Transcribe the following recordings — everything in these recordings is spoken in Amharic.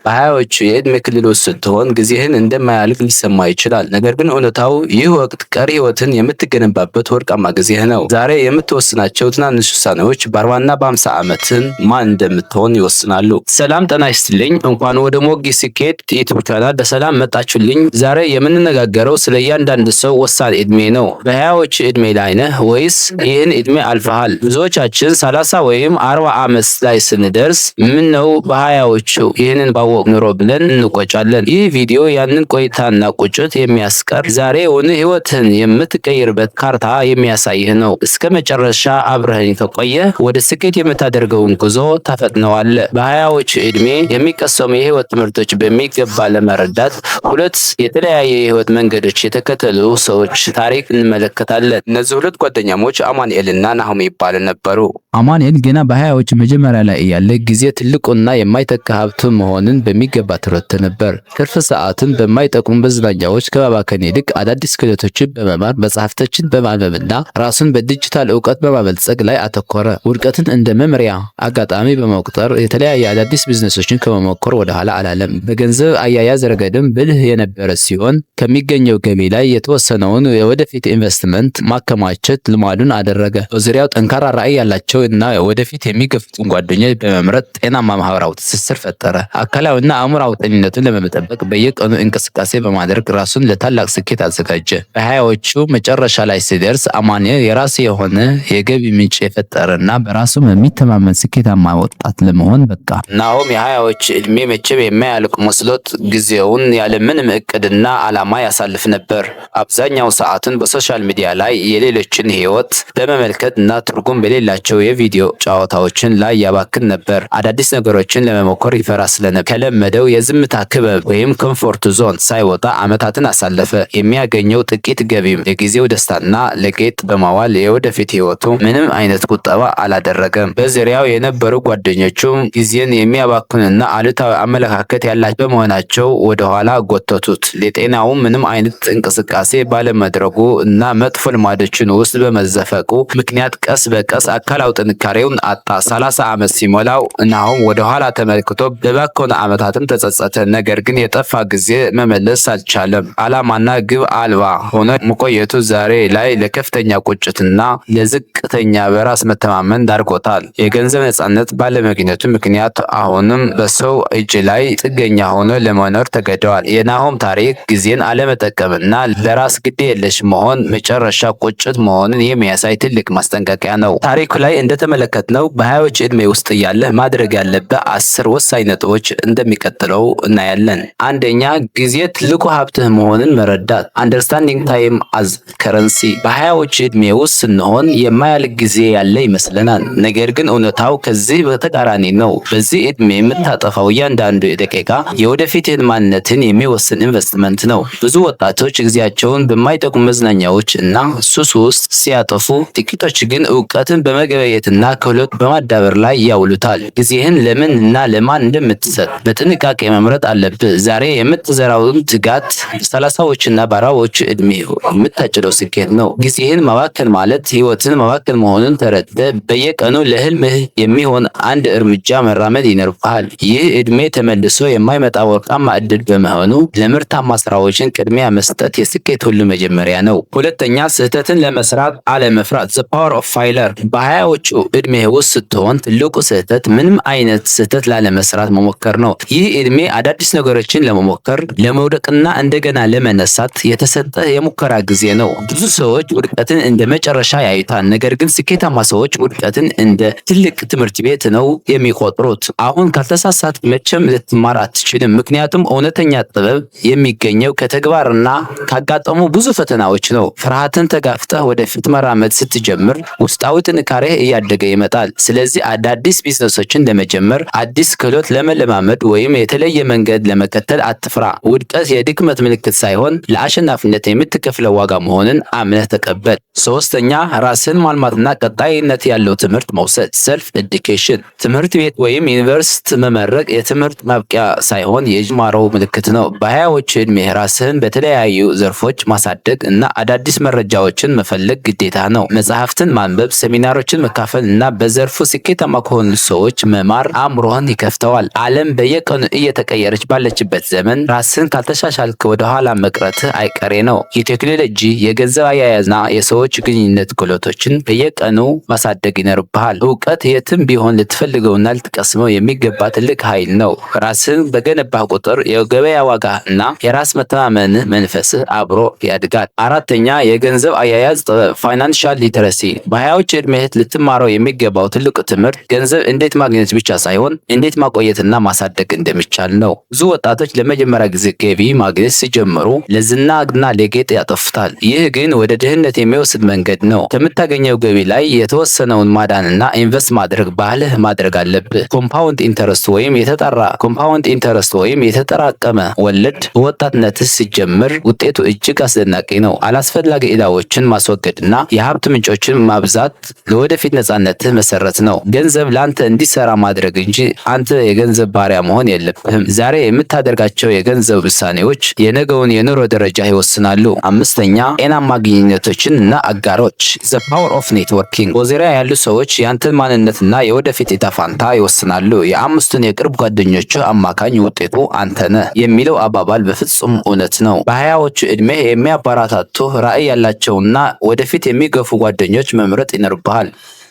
በሀያዎቹ የዕድሜ ክልል ውስጥ ስትሆን ጊዜህን እንደማያልቅ ሊሰማ ይችላል። ነገር ግን እውነታው ይህ ወቅት ቀሪ ህይወትን የምትገነባበት ወርቃማ ጊዜህ ነው። ዛሬ የምትወስናቸው ትናንሽ ውሳኔዎች በ40 እና በ50 ዓመትን ማን እንደምትሆን ይወስናሉ። ሰላም ጤና ይስጥልኝ። እንኳን ወደ ሞጊ ስኬት ዩቲዩብ ቻናል በሰላም መጣችሁልኝ። ዛሬ የምንነጋገረው ስለ እያንዳንዱ ሰው ወሳኝ ዕድሜ ነው። በሀያዎቹ ዕድሜ ላይ ነህ ወይስ ይህን ዕድሜ አልፈሃል? ብዙዎቻችን 30 ወይም 40 ዓመት ላይ ስንደርስ ምን ነው በሀያዎቹ ይህንን ባወቅ ኑሮ ብለን እንቆጫለን። ይህ ቪዲዮ ያንን ቆይታና ቁጭት የሚያስቀር ዛሬውን ህይወትን የምትቀይርበት ካርታ የሚያሳይህ ነው። እስከ መጨረሻ አብረኸኝ ከቆየህ ወደ ስኬት የምታደርገውን ጉዞ ታፈጥነዋለህ። በሀያዎቹ ዕድሜ የሚቀሰሙ የህይወት ትምህርቶች በሚገባ ለመረዳት ሁለት የተለያየ የህይወት መንገዶች የተከተሉ ሰዎች ታሪክ እንመለከታለን። እነዚህ ሁለት ጓደኛሞች አማኑኤልና ናሆም ይባሉ ነበሩ። አማኑኤል ገና በሀያዎቹ መጀመሪያ ላይ እያለ ጊዜ ትልቁና የማይተካ ሀብቱ መሆኑን በሚገባ ተረድቶ ነበር። ትርፍ ሰዓትን በማይጠቅሙ መዝናኛዎች ከማባከን ይልቅ አዳዲስ ክህሎቶችን በመማር መጽሐፍቶችን በማንበብና ራሱን በዲጂታል እውቀት በማበልጸግ ላይ አተኮረ። ውድቀትን እንደ መመሪያ አጋጣሚ በመቁጠር የተለያየ አዳዲስ ቢዝነሶችን ከመሞከር ወደ ኋላ አላለም። በገንዘብ አያያዝ ረገድም ብልህ የነበረ ሲሆን ከሚገኘው ገቢ ላይ የተወሰነውን የወደፊት ኢንቨስትመንት ማከማቸት ልማዱን አደረገ። በዙሪያው ጠንካራ ራዕይ ያላቸው እና ወደፊት የሚገፉትን ጓደኞች በመምረጥ ጤናማ ማህበራዊ ትስስር ፈጠረ። አካላዊና አእምሮአዊ ጤንነቱን ለመጠበቅ በየቀኑ እንቅስቃሴ በማድረግ ራሱን ለታላቅ ስኬት አዘጋጀ። በሀያዎቹ መጨረሻ ላይ ሲደርስ አማኑኤል የራሱ የሆነ የገቢ ምንጭ የፈጠረና በራሱ የሚተማመን ስኬታማ ወጣት ለመሆን በቃ። ናሆም የሀያዎቹ ዕድሜ መቼም የማያልቅ መስሎት ጊዜውን ያለምንም እቅድና ዓላማ ያሳልፍ ነበር። አብዛኛው ሰዓቱን በሶሻል ሚዲያ ላይ የሌሎችን ህይወት በመመልከት እና ትርጉም በሌላቸው የቪዲዮ ጨዋታዎችን ላይ ያባክን ነበር። አዳዲስ ነገሮችን ለመሞከር ይፈራ ስለነበር ከለመደው የዝምታ ክበብ ወይም ኮምፎርት ዞን ሳይወጣ ዓመታትን አሳለፈ። የሚያገኘው ጥቂት ገቢም ለጊዜው ደስታና ለጌጥ በማዋል የወደፊት ህይወቱ ምንም አይነት ቁጠባ አላደረገም። በዙሪያው የነበሩ ጓደኞቹም ጊዜን የሚያባክኑና አሉታዊ አመለካከት ያላቸው በመሆናቸው ወደኋላ ጎተቱት። ለጤናው ምንም አይነት እንቅስቃሴ ባለመድረጉ እና መጥፎ ልማዶችን ውስጥ በመዘፈቁ ምክንያት ቀስ በቀስ አካላዊ ጥንካሬውን አጣ። 30 ዓመት ሲሞላው ናሆም ወደ ኋላ ተመልክቶ በባከኑ ዓመታትን ተጸጸተ። ነገር ግን የጠፋ ጊዜ መመለስ አልቻለም። ዓላማና ግብ አልባ ሆኖ መቆየቱ ዛሬ ላይ ለከፍተኛ ቁጭትና ለዝቅተኛ በራስ መተማመን ዳርጎታል። የገንዘብ ነፃነት ባለማግኘቱ ምክንያት አሁንም በሰው እጅ ላይ ጥገኛ ሆኖ ለመኖር ተገደዋል። የናሆም ታሪክ ጊዜን አለመጠቀምና ለራስ ግድ የለሽ መሆን መጨረሻ ቁጭት መሆኑን የሚያሳይ ትልቅ ማስጠንቀቂያ ነው። ታሪኩ ላይ እንደተመለከትነው በሀያዎቹ ዕድሜ ውስጥ ያለህ ማድረግ ያለብህ 10 ወሳኝ ነጥቦች እንደሚቀጥለው እናያለን። አንደኛ፣ ጊዜ ትልቁ ሀብትህ መሆኑን መረዳት። አንደርስታንዲንግ ታይም አዝ ከረንሲ። በሀያዎቹ ዕድሜ ውስጥ ስንሆን የማያልቅ ጊዜ ያለ ይመስለናል። ነገር ግን እውነታው ከዚህ በተቃራኒ ነው። በዚህ ዕድሜ የምታጠፋው እያንዳንዱ ደቂቃ የወደፊትህን ማንነትን የሚወስን ኢንቨስትመንት ነው። ብዙ ወጣቶች ጊዜያቸውን በማይጠቅሙ መዝናኛዎች እና ሱስ ውስጥ ሲያጠፉ፣ ጥቂቶች ግን እውቀትን በመገበየትና ክህሎት በማዳበር ላይ ያውሉታል። ጊዜህን ለምን እና ለማን እንደምትሰጥ በጥንቃቄ መምረጥ አለብህ። ዛሬ የምትዘራውን ትጋት በ30ዎችና በ40ዎቹ ዕድሜ የምታጭደው ስኬት ነው። ጊዜህን ማባከን ማለት ህይወትን ማባከን መሆኑን ተረድተህ በየቀኑ ለህልምህ የሚሆን አንድ እርምጃ መራመድ ይኖርብሃል። ይህ ዕድሜ ተመልሶ የማይመጣ ወርቃማ ዕድል በመሆኑ ለምርታማ ስራዎችን ቅድሚያ መስጠት የስኬት ሁሉ መጀመሪያ ነው። ሁለተኛ፣ ስህተትን ለመስራት አለመፍራት። ዘ ፓወር ኦፍ ፋይለር። በሀያዎቹ ዕድሜ ውስጥ ስትሆን ትልቁ ስህተት ምንም አይነት ስህተት ላለመስራት መሞከር ነው። ይህ ዕድሜ አዳዲስ ነገሮችን ለመሞከር፣ ለመውደቅና እንደገና ለመነሳት የተሰጠ የሙከራ ጊዜ ነው። ብዙ ሰዎች ውድቀትን እንደ መጨረሻ ያዩታል። ነገር ግን ስኬታማ ሰዎች ውድቀትን እንደ ትልቅ ትምህርት ቤት ነው የሚቆጥሩት። አሁን ካልተሳሳት መቼም ልትማር አትችልም። ምክንያቱም እውነተኛ ጥበብ የሚገኘው ከተግባርና ካጋጠሙ ብዙ ፈተናዎች ነው። ፍርሃትን ተጋፍተህ ወደፊት መራመድ ስትጀምር ውስጣዊ ጥንካሬ እያደገ ይመጣል። ስለዚህ አዳዲስ ቢዝነሶችን ለመጀመር፣ አዲስ ክህሎት ለመለማመድ ወይም የተለየ መንገድ ለመከተል አትፍራ። ውድቀት የድክመት ምልክት ሳይሆን ለአሸናፊነት የምትከፍለው ዋጋ መሆኑን አምነህ ተቀበል። ሶስተኛ፣ ራስን ማልማትና ቀጣይነት ያለው ትምህርት መውሰድ። ሰልፍ ኤዱኬሽን። ትምህርት ቤት ወይም ዩኒቨርሲቲ መመረቅ የትምህርት ማብቂያ ሳይሆን የጅማሮው ምልክት ነው። በሀያዎቹ ዕድሜ ራስህን በተለያዩ ዘርፎች ማሳደግ እና አዳዲስ መረጃዎችን መፈለግ ግዴታ ነው። መጽሐፍትን ማንበብ፣ ሴሚናሮችን መካፈል እና በዘርፉ ስኬታማ ከሆኑ ሰዎች መማር አእምሮህን ይከፍተዋል። ዓለም በየቀኑ እየተቀየረች ባለችበት ዘመን ራስን ካልተሻሻልክ ወደ ኋላ መቅረትህ አይቀሬ ነው። የቴክኖሎጂ የገንዘብ አያያዝና የሰዎች ግንኙነት ክህሎቶችን በየቀኑ ማሳደግ ይኖርብሃል። እውቀት የትም ቢሆን ልትፈልገውና ልትቀስመው የሚገባ ትልቅ ኃይል ነው። ራስን በገነባህ ቁጥር የገበያ ዋጋ እና የራስ መተማመንህ መንፈስህ አብሮ ያድጋል። አራተኛ የገንዘብ አያያዝ ጥበብ ፋይናንሻል ሊተረሲ። በሀያዎች ዕድሜህ ልትማረው የሚገባው ትልቁ ትምህርት ገንዘብ እንዴት ማግኘት ብቻ ሳይሆን እንዴት ማቆየትና ማሳደግ እንደሚቻል ነው። ብዙ ወጣቶች ለመጀመሪያ ጊዜ ገቢ ማግኘት ሲጀምሩ ለዝናና ለጌጥ ያጠፉታል። ይህ ግን ወደ ድህነት የሚወስድ መንገድ ነው። ከምታገኘው ገቢ ላይ የተወሰነውን ማዳንና ኢንቨስት ማድረግ ባህልህ ማድረግ አለብህ። ኮምፓውንድ ኢንተረስት ወይም የተጠራቀመ ወለድ በወጣትነትህ ሲጀምር ውጤቱ እጅግ አስደናቂ ነው። አላስፈላጊ ዕዳዎችን ማስወገድና የሀብት ምንጮችን ማብዛት ለወደፊት ነጻነትህ መሰረት ነው። ገንዘብ ለአንተ እንዲሰራ ማድረግ እንጂ አንተ የገንዘብ ባሪያ መሆን የለብህም። ዛሬ የምታደርጋቸው የገንዘብ ውሳኔዎች የነገውን የኑሮ ደረጃ ይወስናሉ። አምስተኛ ጤናማ ግንኙነቶችን እና አጋሮች ዘ ፓወር ኦፍ ኔትወርኪንግ። በዙሪያ ያሉ ሰዎች ያንተን ማንነትና የወደፊት ዕጣ ፈንታ ይወስናሉ። የአምስቱን የቅርብ ጓደኞች አማካኝ ውጤቱ አንተ ነህ የሚለው አባባል በፍጹም እውነት ነው። በሀያዎቹ ዕድሜ የሚያበረታቱ ራዕይ ያላቸውና ወደፊት የሚገፉ ጓደኞች መምረጥ ይኖርብሃል።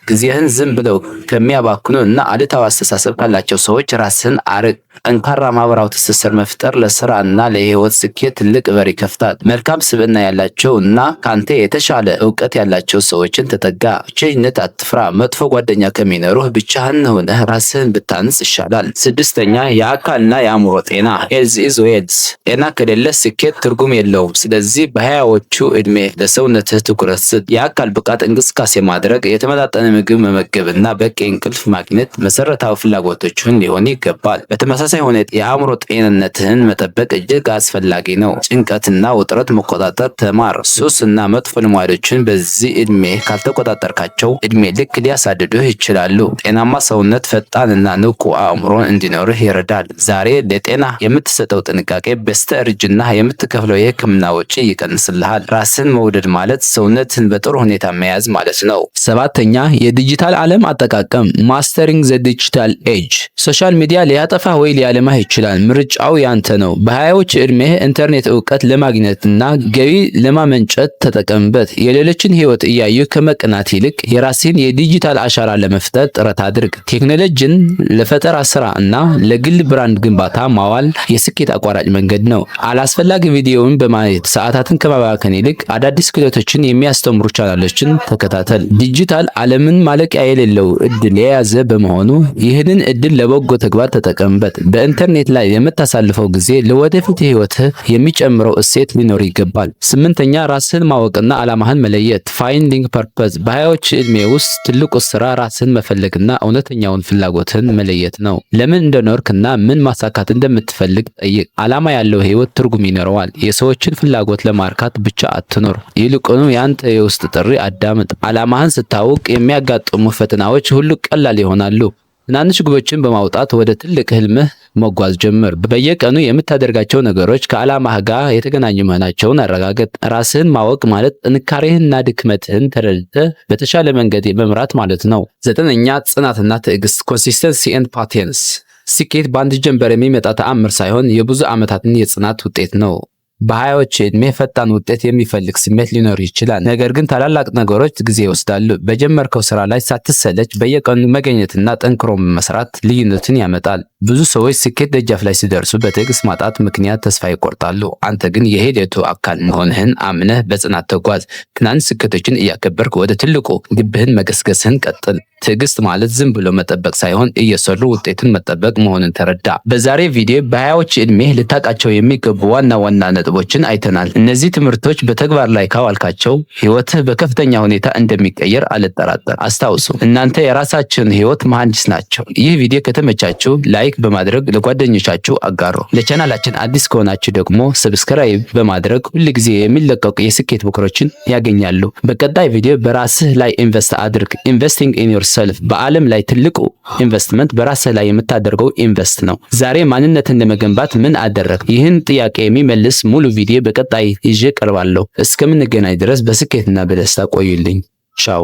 ጊዜህን ዝም ብለው ከሚያባክኑ እና አሉታዊ አስተሳሰብ ካላቸው ሰዎች ራስህን አርቅ። ጠንካራ ማህበራዊ ትስስር መፍጠር ለስራ እና ለህይወት ስኬት ትልቅ በር ይከፍታል። መልካም ስብዕና ያላቸው እና ካንተ የተሻለ እውቀት ያላቸው ሰዎችን ተጠጋ። ብቸኝነት አትፍራ። መጥፎ ጓደኛ ከሚኖሩህ ብቻህን ሆነህ ራስህን ብታንጽ ይሻላል። ስድስተኛ የአካልና የአእምሮ ጤና ሄልዝ ኢዝ ዌልዝ። ጤና ከሌለ ስኬት ትርጉም የለውም። ስለዚህ በሀያዎቹ ዕድሜ ለሰውነትህ ትኩረት ስጥ። የአካል ብቃት እንቅስቃሴ ማድረግ፣ የተመጣጠነ ምግብ መመገብና በቂ እንቅልፍ ማግኘት መሰረታዊ ፍላጎቶችን ሊሆን ይገባል። በተመሳሳይ ሁኔታ የአእምሮ ጤንነትህን መጠበቅ እጅግ አስፈላጊ ነው። ጭንቀትና ውጥረት መቆጣጠር ተማር። ሱስ እና መጥፎ ልማዶችን በዚህ ዕድሜ ካልተቆጣጠርካቸው ዕድሜ ልክ ሊያሳድዱህ ይችላሉ። ጤናማ ሰውነት ፈጣንና ንቁ አእምሮን እንዲኖርህ ይረዳል። ዛሬ ለጤና የምትሰጠው ጥንቃቄ በስተእርጅና የምትከፍለው የሕክምና ወጪ ይቀንስልሃል። ራስን መውደድ ማለት ሰውነትን በጥሩ ሁኔታ መያዝ ማለት ነው። ሰባተኛ የዲጂታል ዓለም አጠቃቀም ማስተሪንግ ዘ ዲጂታል ኤጅ። ሶሻል ሚዲያ ሊያጠፋህ ወይ ሊያለማህ ይችላል። ምርጫው ያንተ ነው። በሀያዎች ዕድሜህ ኢንተርኔት እውቀት ለማግኘትና ገቢ ለማመንጨት ተጠቀምበት። የሌሎችን ህይወት እያዩ ከመቅናት ይልቅ የራስህን የዲጂታል አሻራ ለመፍጠር ጥረት አድርግ። ቴክኖሎጂን ለፈጠራ ስራ እና ለግል ብራንድ ግንባታ ማዋል የስኬት አቋራጭ መንገድ ነው። አላስፈላጊ ቪዲዮውን በማየት ሰዓታትን ከማባከን ይልቅ አዳዲስ ክህሎቶችን የሚያስተምሩ ቻናሎችን ተከታተል። ዲጂታል ዓለምን ማለቂያ የሌለው እድል የያዘ በመሆኑ ይህንን እድል ለበጎ ተግባር ተጠቀምበት። በኢንተርኔት ላይ የምታሳልፈው ጊዜ ለወደፊት ህይወትህ የሚጨምረው እሴት ሊኖር ይገባል። ስምንተኛ ራስህን ማወቅና ዓላማህን መለየት ፋይንዲንግ ፐርፐዝ። በሀያዎች ዕድሜ ውስጥ ትልቁ ስራ ራስህን መፈለግና እውነተኛውን ፍላጎትህን መለየት ነው። ለምን እንደኖርክና ምን ማሳካት እንደምትፈልግ ጠይቅ። ዓላማ ያለው ህይወት ትርጉም ይኖረዋል። የሰዎችን ፍላጎት ለማርካት ብቻ አትኖር። ይልቁኑ ያንተ የውስጥ ጥሪ አዳምጥ። ዓላማህን ስታውቅ የሚያጋጥሙ ፈተናዎች ሁሉ ቀላል ይሆናሉ። ትናንሽ ግቦችን በማውጣት ወደ ትልቅ ህልምህ መጓዝ ጀምር። በየቀኑ የምታደርጋቸው ነገሮች ከዓላማህ ጋር የተገናኙ መሆናቸውን አረጋግጥ። ራስህን ማወቅ ማለት ጥንካሬህንና ድክመትህን ተረድተህ በተሻለ መንገድ መምራት ማለት ነው። ዘጠነኛ ጽናትና ትዕግስት ኮንሲስተንሲ ኤንድ ፓቲየንስ። ስኬት በአንድ ጀንበር የሚመጣ ተአምር ሳይሆን የብዙ ዓመታትን የጽናት ውጤት ነው። በሀያዎች ዕድሜ ፈጣን ውጤት የሚፈልግ ስሜት ሊኖር ይችላል። ነገር ግን ታላላቅ ነገሮች ጊዜ ይወስዳሉ። በጀመርከው ስራ ላይ ሳትሰለች በየቀኑ መገኘትና ጠንክሮ መስራት ልዩነትን ያመጣል። ብዙ ሰዎች ስኬት ደጃፍ ላይ ሲደርሱ በትዕግስት ማጣት ምክንያት ተስፋ ይቆርጣሉ። አንተ ግን የሂደቱ አካል መሆንህን አምነህ በጽናት ተጓዝ። ትናንሽ ስኬቶችን እያከበርክ ወደ ትልቁ ግብህን መገስገስህን ቀጥል። ትዕግስት ማለት ዝም ብሎ መጠበቅ ሳይሆን እየሰሩ ውጤትን መጠበቅ መሆኑን ተረዳ። በዛሬ ቪዲዮ በሀያዎች ዕድሜ ልታውቃቸው የሚገቡ ዋና ዋና ነጥቦችን አይተናል። እነዚህ ትምህርቶች በተግባር ላይ ካዋልካቸው ህይወትህ በከፍተኛ ሁኔታ እንደሚቀየር አልጠራጠር። አስታውሱ፣ እናንተ የራሳችሁን ህይወት መሐንዲስ ናቸው። ይህ ቪዲዮ ከተመቻችሁ ላይክ በማድረግ ለጓደኞቻችሁ አጋሩ። ለቻናላችን አዲስ ከሆናችሁ ደግሞ ሰብስክራይብ በማድረግ ሁልጊዜ የሚለቀቁ የስኬት ምክሮችን ያገኛሉ። በቀጣይ ቪዲዮ በራስህ ላይ ኢንቨስት አድርግ። ኢንቨስቲንግ ኢን ዮርሰልፍ። በዓለም ላይ ትልቁ ኢንቨስትመንት በራስህ ላይ የምታደርገው ኢንቨስት ነው። ዛሬ ማንነትን ለመገንባት ምን አደረግ? ይህን ጥያቄ የሚመልስ ሙሉ ቪዲዮ በቀጣይ ይዤ ቀርባለሁ። እስከምንገናኝ ድረስ በስኬትና በደስታ ቆዩልኝ። ቻው።